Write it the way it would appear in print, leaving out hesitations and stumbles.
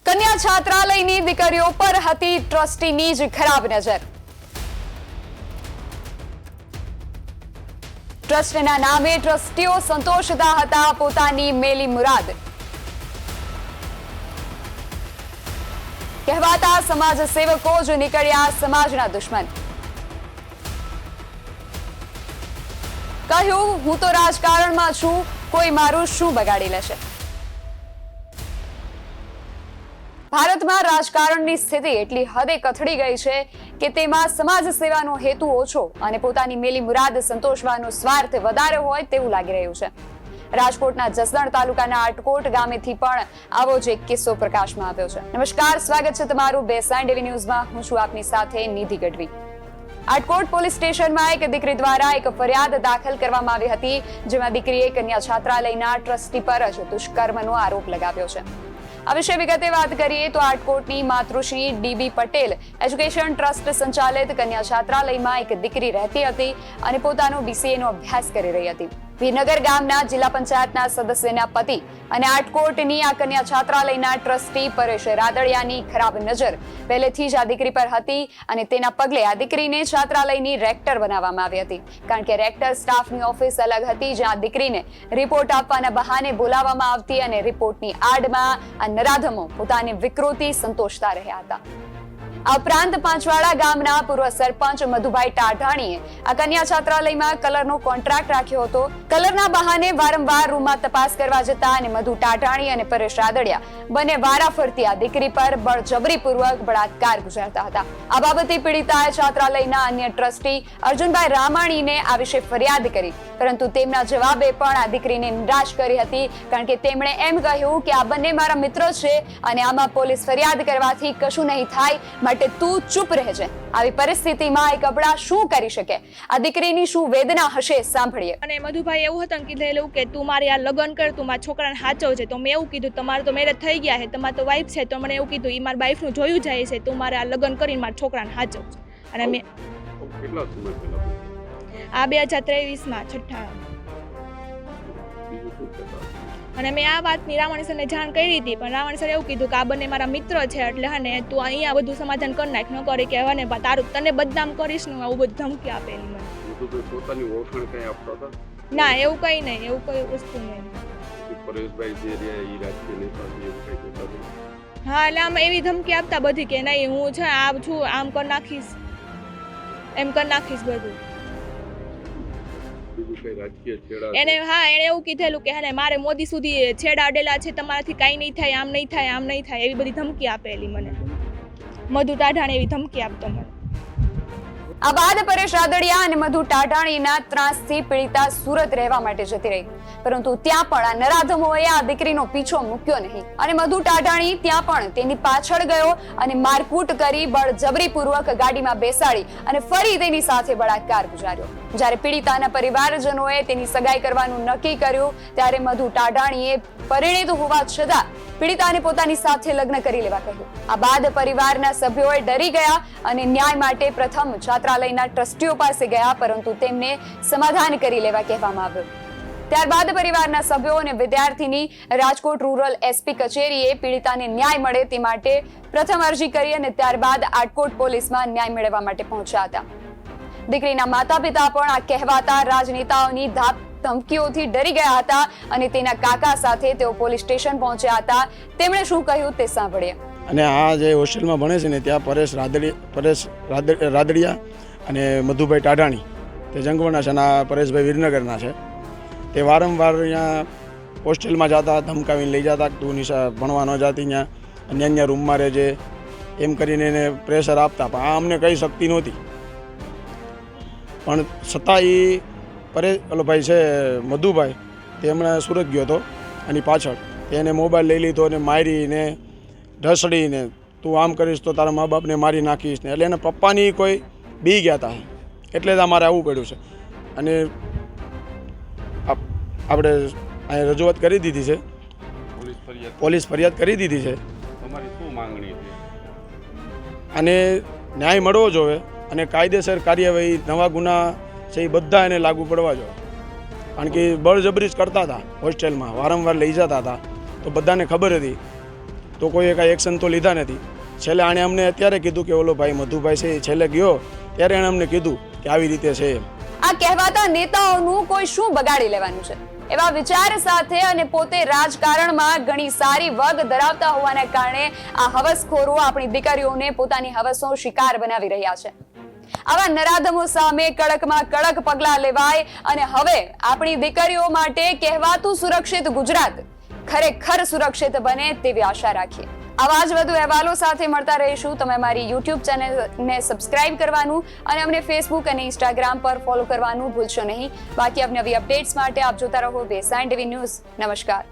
કન્યા છાત્રાલયની દીકરીઓ પર હતી ટ્રસ્ટીની જ ખરાબ નજર। ટ્રસ્ટના નામે ટ્રસ્ટીઓ સંતોષતા હતા પોતાની મેલી મુરાદ। કહેવાતા સમાજ સેવકો જ નીકળ્યા સમાજના દુશ્મન। કહ્યું, હું તો રાજકારણમાં છું, કોઈ મારું શું બગાડી લેશે। ભારતમાં રાજકારણની સ્થિતિ એટલી હદે કથળી ગઈ છે કે તેમાં સમાજ સેવાનો હેતુ ઓછો અને પોતાની મેલી મુરાદ સંતોષવાનો સ્વાર્થ વધારે હોય તેવું લાગી રહ્યું છે। રાજકોટના જસદણ તાલુકાના આટકોટ ગામેથી પણ આવો જ એક કિસ્સો પ્રકાશમાં આવ્યો છે। નમસ્કાર, સ્વાગત છે તમારું બેસાઇન ટીવી ન્યૂઝમાં। હું છું આપની સાથે નિધિ ગઢવી। આટકોટ પોલીસ સ્ટેશનમાં એક દીકરી દ્વારા એક ફરિયાદ દાખલ કરવામાં આવી હતી, જેમાં દીકરીએ કન્યા છાત્રાલયના ટ્રસ્ટી પર જ દુષ્કર્મનો આરોપ લગાવ્યો છે। આ વિશે વિગતે વાત કરીએ તો આટકોટની માતૃશ્રી ડીબી પટેલ એજ્યુકેશન ટ્રસ્ટ સંચાલિત કન્યા છાત્રાલયમાં એક દીકરી રહેતી હતી અને પોતાનો BCA નો અભ્યાસ કરી રહી હતી। વિરનગર ગામના જિલ્લા પંચાયતના સદસ્યના પતિ અને આટકોટની આ કન્યા છાત્રાલયના ટ્રસ્ટી પરેશ રાદડિયાની ખરાબ નજર પહેલેથી જ આ દીકરી પર હતી અને તેના પગલે આ દીકરીને છાત્રાલયની રેક્ટર બનાવવામાં આવી હતી, કારણ કે રેક્ટર સ્ટાફની ઓફિસ અલગ હતી, જ્યાં દીકરીને રિપોર્ટ આપવાના બહાને બોલાવવામાં આવતી અને રિપોર્ટની આડમાં આ નરાધમો પોતાની વિકૃતિ સંતોષતા રહ્યા હતા। આ ઉપરાંત પાંચવાડા ગામના પૂર્વ સરપંચ મધુભાઈ ટાઢાણીએ આ કન્યા છાત્રાલયમાં કલરનો કોન્ટ્રાક્ટ રાખ્યો હતો। કલરના બહાને વારંવાર રૂમમાં તપાસ કરવા જતા અને મધુ ટાઢાણી અને પરેશ રાદડિયા બંને વારાફરતી આ દીકરી પર બળજબરીપૂર્વક બળાત્કાર ગુજારતા હતા। આ બાબતે પીડિતાએ છાત્રાલયના અન્ય ટ્રસ્ટી અર્જુનભાઈ રામાણીને આ વિશે ફરિયાદ કરી, પરંતુ તેમના જવાબે પણ આ દીકરીને નિરાશ કરી હતી, કારણ કે તેમણે એમ કહ્યું કે આ બંને મારા મિત્રો છે અને આમાં પોલીસ ફરિયાદ કરવાથી કશું નહીં થાય, માટે તું ચૂપ રહેજે। આવી પરિસ્થિતિમાં એક અબળા શું કરી શકે? આ દીકરીની શું વેદના હશે, સાંભળીએ। અને મધુભાઈ એવું હતું કીધેલું કે તું મારી આ લગ્ન કર, તું મારા છોકરાને સાચવજે। તો મેં એવું કીધું, તમારે તો મેરેજ થઈ ગયા છે, તમારે તો વાઈફ છે, તો મને એવું કીધું, એ મારા વાઈફનું જોયું જાય છે, તું મારે આ લગ્ન કરીને મારા છોકરાને સાચવજે। અને મેં કેટલા સમય પહેલા આ 2023માં છઠ્ઠા અને મેં આ વાતની રાવણી સરને જાણ કરી હતી, પણ રાવણી સર એવું કીધું કે આ બંને મારા મિત્ર છે, એટલે હને તું અહીંયા બધું સમાધાન કરી નાખ, ન કરી કે હને તારું તને બદનામ કરીશ ને આવું બધું ધમકી આપેલી મને। પોતાની ઓળખાણ કઈ આપતા હતા? ના, એવું કઈ નહીં, એવું કઈ વસ્તુ નહીં। પરેશભાઈ જે રહ્યા એ રાજકીય નેતા છે એવું કઈ કહેતા હતા? હા, એટલે આમ એવી ધમકી આપતા બધી કે નહીં હું છે આમ છું, આમ કરી નાખીશ, એમ કરી નાખીશ બધું। એને એવું કીધેલું કે હને મારે મોદી સુધી છેડા અડેલા છે, તમારાથી કાંઈ નહીં થાય, આમ નહીં થાય, આમ નહીં થાય, એવી બધી ધમકી આપેલી મને। મધુ ટાઢાણી એવી ધમકી આપતો મને। આ બાદ પરેશ રાદડિયા અને મધુ ટાઢાણીના ત્રાસથી પીડિતા સુરત રહેવા માટે જતી રહી, પરંતુ ત્યાં પણ આ નરાધમોએ આ દીકરીનો પીછો મૂક્યો નહીં અને મધુ ટાઢાણી ત્યાં પણ તેની પાછળ ગયો અને મારકૂટ કરી બળજબરીપૂર્વક ગાડીમાં બેસાડી અને ફરી તેની સાથે બળાત્કાર ગુજાર્યો। જ્યારે પીડિતાના પરિવારજનોએ તેની સગાઈ કરવાનું નક્કી કર્યું, ત્યારે મધુ ટાઢાણીએ પરિણીત હોવા છતાં પીડિતાને પોતાની સાથે લગ્ન કરી લેવા કહ્યું। આ બાદ પરિવારના સભ્યોએ ડરી ગયા અને ન્યાય માટે પ્રથમ છાત્રાલયના ટ્રસ્ટીઓ પાસે ગયા, પરંતુ તેમને સમાધાન કરી લેવા કહેવામાં આવ્યું। ત્યારબાદ પરિવારના સભ્યો અને વિદ્યાર્થીની રાજકોટ રૂરલ SP કચેરીએ પીડિતાને ન્યાય મળે તે માટે પ્રથમ અરજી કરી અને ત્યારબાદ આટકોટ પોલીસમાં ન્યાય મેળવવા માટે પહોંચ્યા હતા। દીકરીના માતા પિતા પણ આ કહેવાતા રાજનેતાઓની ધમકીઓથી ડરી ગયા હતા અને તેના કાકા સાથે તેઓ પોલીસ સ્ટેશન પહોંચ્યા હતા। તેમણે શું કહ્યું તે સાંભળીએ। અને આ જે હોસ્ટેલમાં ભણે છે ને ત્યાં પરેશ રાદડિયા અને મધુભાઈ ટાઢાણી તે જંગવરના છે અને પરેશભાઈ વિરનગરના છે। તે વારંવાર અહીંયા હોસ્ટેલમાં જતા, ધમકાવીને લઈ જતા, તું નિશા ભણવા ન જતી, ત્યાં અન્ય અન્ય રૂમમાં રહેજે એમ કરીને એને પ્રેશર આપતા, પણ આ અમને કંઈ શક્તિ નહોતી। પણ છતાં એ ભાઈ છે મધુભાઈ, તે હમણાં સુરત ગયો હતો અને પાછળ તેને મોબાઈલ લઈ લીધો અને મારીને ઢસડીને તું આમ કરીશ તો તારા મા બાપને મારી નાખીશ ને, એટલે એના પપ્પાની કોઈ બી ગયા હતા, એટલે જ અમારે આવવું પડ્યું છે। અને આપણે અહીં રજૂઆત કરી દીધી છે, પોલીસ ફરિયાદ કરી દીધી છે। તમારી શું માંગણી છે? અને ન્યાય મળવો જોઈએ અને કાયદેસર કાર્યવાહી, નવા ગુના છે એ બધા એને લાગુ પડવા જોઈએ, કારણ કે બળજબરી જ કરતા હતા હોસ્ટેલમાં, વારંવાર લઈ જતા હતા, તો બધાને ખબર હતી તો કોઈએ કાંઈ એક્શન તો લીધા નથી. છેલ્લે આણે અમને અત્યારે કીધું કે ઓલો ભાઈ મધુભાઈ છે એ છેલ્લે ગયો ત્યારે એણે અમને કીધું કે આવી રીતે છે એમ. આ કહેવાતા નેતાઓનું કોઈ શું બગાડી લેવાનું છે એવા વિચાર સાથે અને પોતે રાજકારણમાં ઘણી સારી વગ ધરાવતા હોવાને કારણે આ હવસખોરો આપણી દીકરીઓને પોતાની હવસનો શિકાર બનાવી રહ્યા છે. આવા નરાધમો સામે કડકમાં કડક પગલાં લેવાય અને હવે આપણી દીકરીઓ માટે કહેવાતું સુરક્ષિત ગુજરાત ખરેખર સુરક્ષિત બને તેવી આશા રાખીએ. આવા જ વધુ અહેવાલો સાથે મળતા રહીશું. તમે અમારી યુટ્યુબ ચેનલને સબસ્ક્રાઇબ કરવાનું અને અમને ફેસબુક અને ઇન્સ્ટાગ્રામ પર ફોલો કરવાનું ભૂલશો નહીં. બાકી અવનવી અપડેટ્સ માટે આપ જોતા રહો બેસાયન ટીવી ન્યૂઝ. નમસ્કાર.